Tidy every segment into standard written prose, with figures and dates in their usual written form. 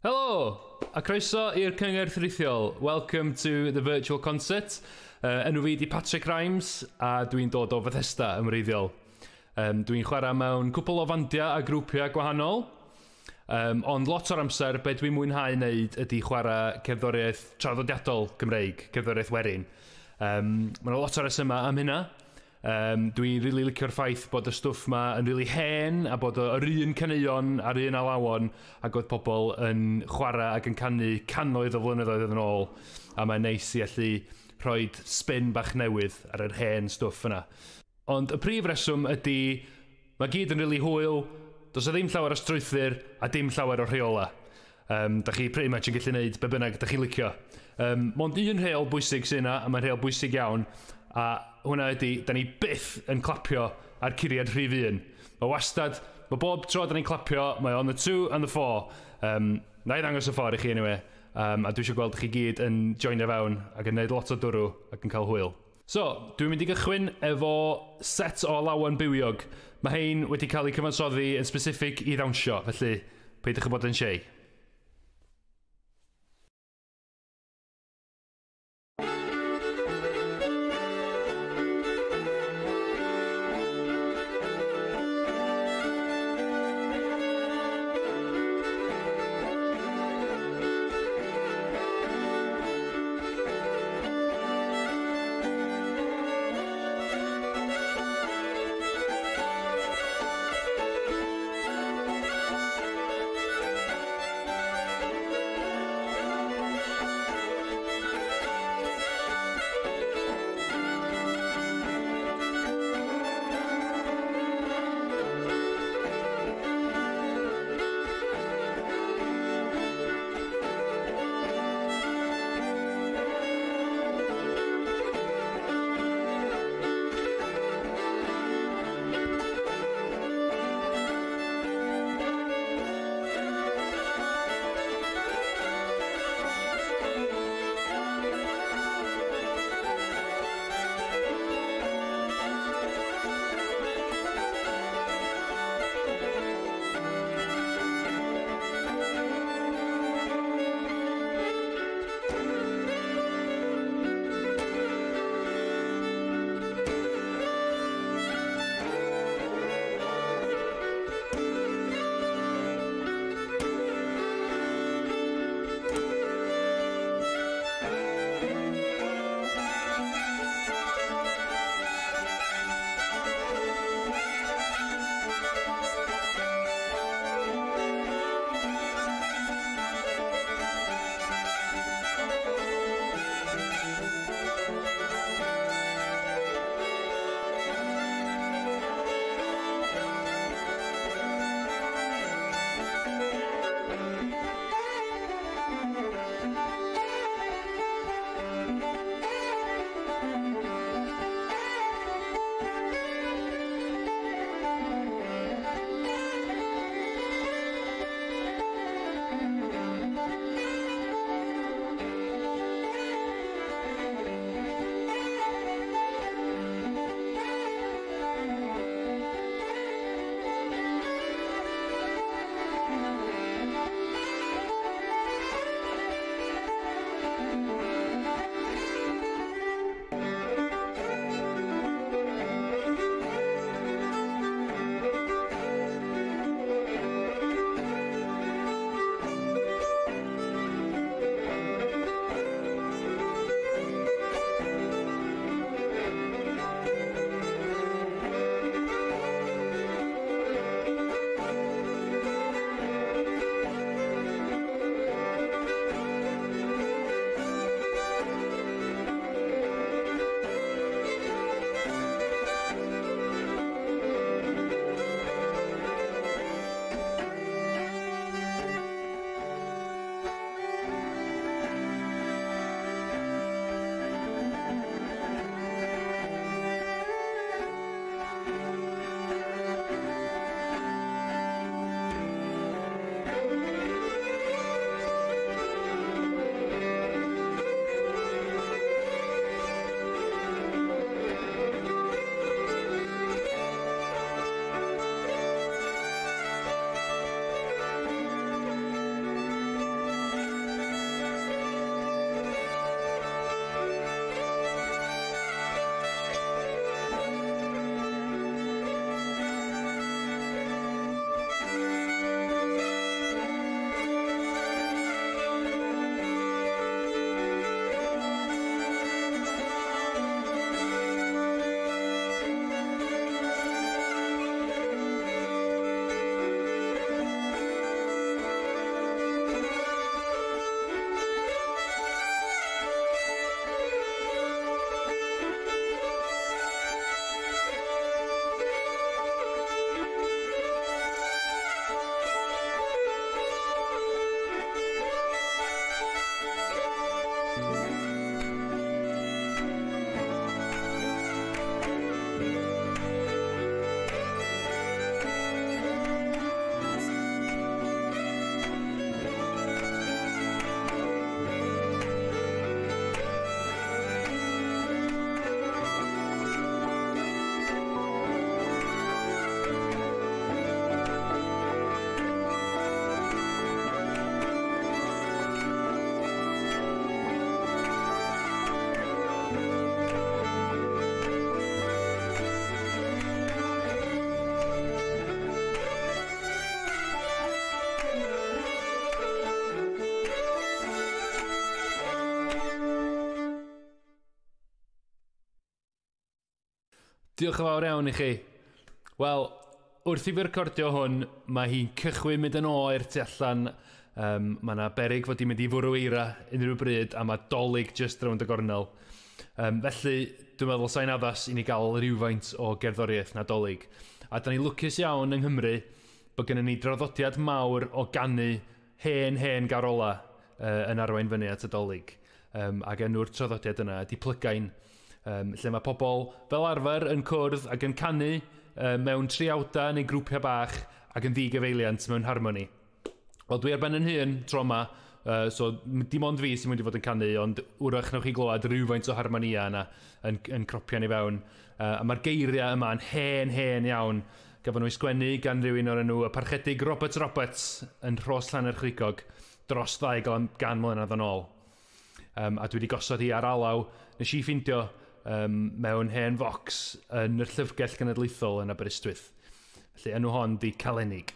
Helo, a croeso i'r cyngerdd rithiol. Welcome to the virtual concert. Enw fi di Patrick Rhymes, a dwi'n dod o Bethesda ym Mreiddiol. Dwi'n chwarae mewn cwpl o fandia a grwpiau gwahanol. Ond lot o'r amser, be dwi'n mwynhau wneud ydy chwarae cerddoriaeth traddodiadol Gymreig, cerddoriaeth werin. Mae lot o resymau am hynna. Dwi'n rili licio'r ffaith bod y stwff ma yn rili hen a bod yr un caneuon a'r un alawon ac oedd pobl yn chwarae ac yn canu cannoedd o flynyddoedd yn ôl, a mae'n neis i allu rhoi spin bach newydd ar yr hen stwff yna. Ond y prif reswm ydy mae gyd yn rili hwyl, does o ddim llawer o strwythyr a dim llawer o rheola. Da chi pretty much yn gallu gwneud be bynnag da chi'n licio. Mond un rheol bwysig sy'n yna, a mae'n rheol bwysig iawn, a hwnna ydy, da ni byth yn clapio ar curiad rhif 1. Mae bob tro da ni'n clapio, mae on the 2 and the 4. Na i ddangos y ffordd i chi anyway, a dwi eisiau gweld chi gyd yn joinio fewn ac yn gwneud lot o dwrw ac yn cael hwyl. So, dwi'n mynd i gychwyn efo set o lawan bywiog. Mae hein wedi cael eu cyfansoddi yn specific i ddawnsio, felly peidiwch yn bod yn shei. Diolch yn fawr iawn i chi. Wel, wrth i fi recordio hwn, mae hi'n cychwyn mynd yn oer tu allan. Mae yna berig fod i'n mynd i fwrw eira unrhyw bryd, a mae dolyg just rownd y gornel. Felly, dwi'n meddwl sa'n addas i ni gael rhywfaint o gerddoriaeth nadolig. A da ni lwcus iawn yng Nghymru bod gennym ni draddodiad mawr o ganu hen garola yn arwain fyny at y dolyg. Ac enw'r traddodiad yna ydi Plygain, lle mae pobl fel arfer yn cwrdd ac yn canu mewn triawda neu grwpiau bach ac yn ddigyfeiliant mewn harmoni. Wel, dwi ar ben yn hun tro yma, so dim ond fi sy'n mynd i fod yn canu, ond wrach newch chi glywed rhywfaint o harmonia yna yn cropio ni fewn. A mae'r geiriau yma yn hen iawn. Gafon nhw'i sgwennu gan rywun o'r enw y parchedig Robert Roberts yn Rhos Llanerchwigog dros 200 mlynedd yn ôl. A dwi wedi gosod hi ar alaw, nes i ffindio mewn hen focs yn yr llyfrgell genedlaethol yn Aberystwyth. Felly enw hon di Calennig.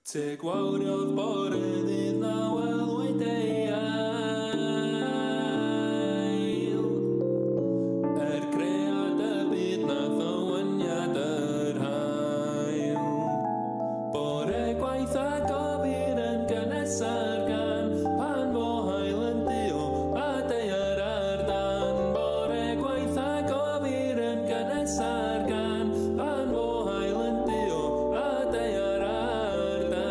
Te gwawriodd bore ddydd na welwyd ei ail. Cread y byd na ddywyniad yr hael. Bore gwaith a gofir yn gynnes ar gan, pan fo hael yn diw a deiar ar dan. Bore gwaith a gofir yn gynnes ar gan, pan fo hael yn diw a deiar ar dan.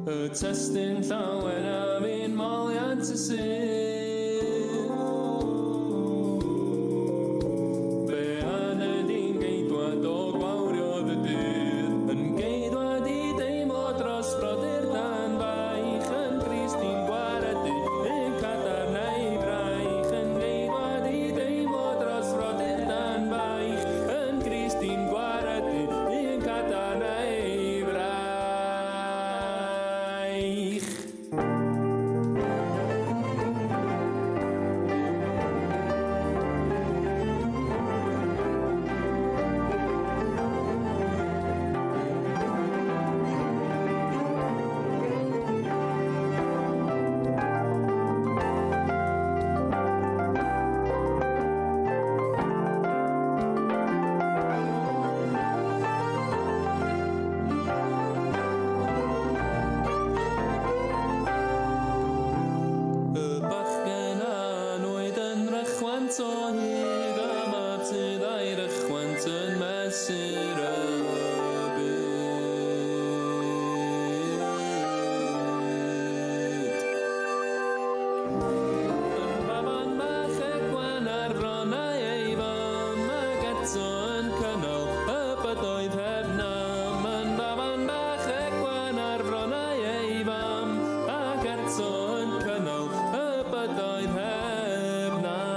Y testyn llawer a fi'n moliant y sydd. Fe haned i'n geidwad o gwawriodd y dydd, yn geidwad i deimlo dros brodyr dan faich, yn Crist i'n gwaredu, yn cadarnau braich, yn geidwad i deimlo dros brodyr dan faich, yn Crist i'n gwaredu, yn cadarnau braich. Y bachgen a'n oed yn rychwant o hyd, a mab sydd a'i rychwant yn mesur y byd. Yn baban bach egwan ar fronnau ei fam, ac eto yn cynnal y bydoedd heb nam. Yn baban bach egwan ar fronnau ei fam, ac eto yn cynnal y bydoedd heb nam.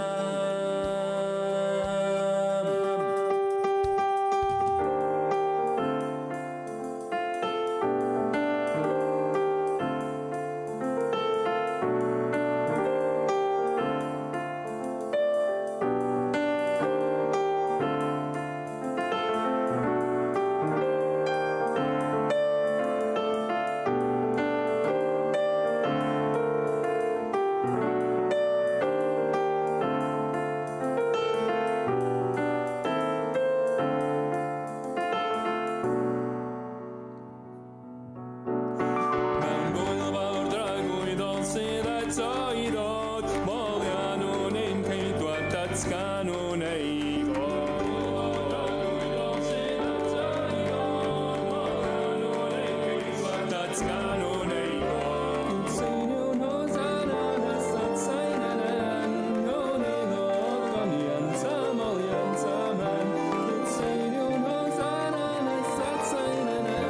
Mewn gwyl fawr dragwyddol sydd eto i ddod, molian nhw'n ein ceidwad datgan nhw'n ei fod. Dragwyddol sydd eto i ddod, molian nhw'n ein ceidwad datgan nhw'n ei fod. Gwtseinio'n hosanna nes at sain elen, nhw'n ein ogonian tamolian tamen. Gwtseinio'n hosanna nes at sain elen.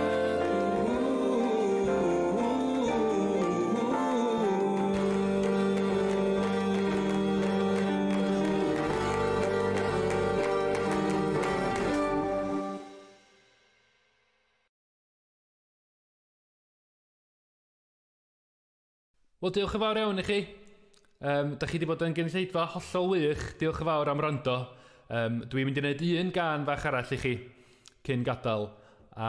Wel, diolch yn fawr iawn i chi. Da chi wedi bod yn gynulleidfa hollol wych. Diolch yn fawr am wrando. Dwi'n mynd i wneud un gan fach arall i chi. cyn gadael. A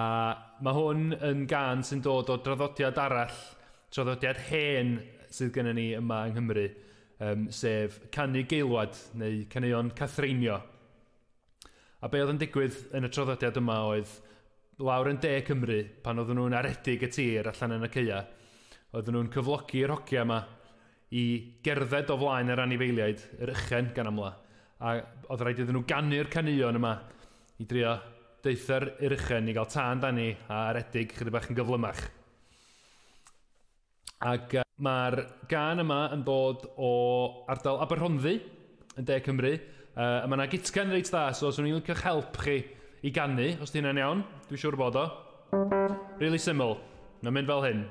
mae hwn yn gan sy'n dod o draddodiad arall, traddodiad hen sydd gennym ni yma yng Nghymru, sef canu geilwad neu caneuon Cathreinio. A be oedd yn digwydd yn y traddodiad yma oedd lawr yn De Cymru, pan oedden nhw'n aredig y tir allan yn y ceia, oedden nhw'n cyflogi'r hogia yma i gerdded o flaen yr anifeiliaid, yr ychen gan amla. A oedd rhaid iddyn nhw ganu'r caneuon yma i drio deitha'r yr ychen i gael tân dani a aredig chydig bach yn gyflymach. Ac mae'r gan yma yn dod o ardal Aberhonddu yn De Cymru. Mae yna gitcan reit dda, so os wna'n licio'ch help chi i ganu, os di hynna'n iawn, dwi'n siŵr bod o. Really simple. Mae'n mynd fel hyn.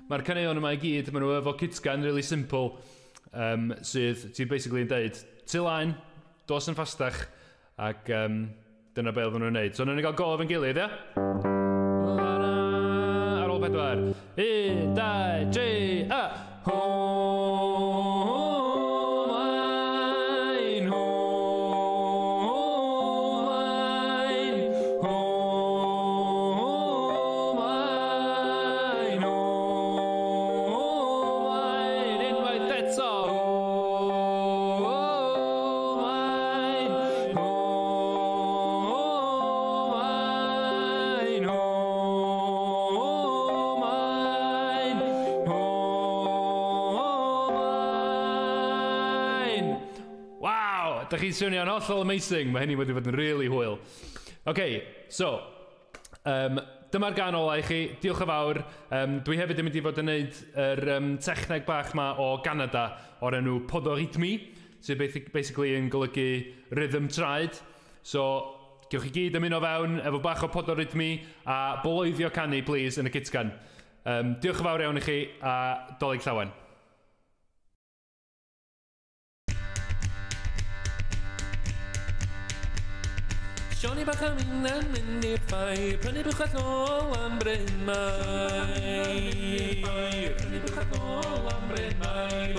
Mae'r caneuon yma i gyd, maen nhw efo cytgan really simple, sydd ti'n basically yn deud, tu laen, dos yn ffastach, ac dyna be oedden nhw'n neud. So, nhw'n gael gof yn gilydd, ia? Ar ôl 4. 1, 2, 3, a! Da chi'n swnio'n hollol amazing. Mae hynny wedi bod yn really hwyl. OK, so, dyma'r gan ola i chi. Diolch yn fawr. Dwi hefyd yn mynd i fod yn gwneud yr techneg bach ma o Ganada o'r enw Podorhythmi, sydd basically yn golygu rhythm traed. So, gewch chi gyd ymuno fewn efo bach o Podorhythmi a bolwyddio canu, please, yn y cytgan. Diolch yn fawr iawn i chi a Dolig Llawen. Johnny bach am unna'n mynd i'r ffair, prynu bwchad nôl am bryn mai. Prynu bwchad nôl am bryn mai.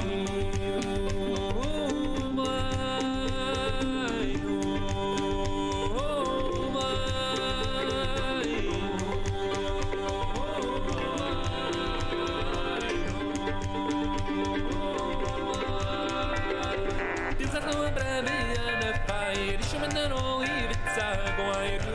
Dins ar nhw yn brefi yn y ffair, isio mynd yn ôl i fita gwair. Hey!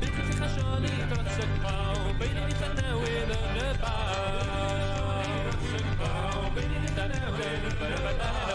Beth ydych chi sioni dros y glaw, bein i dda newydd yn y bar. Bein i dda newydd yn y bar.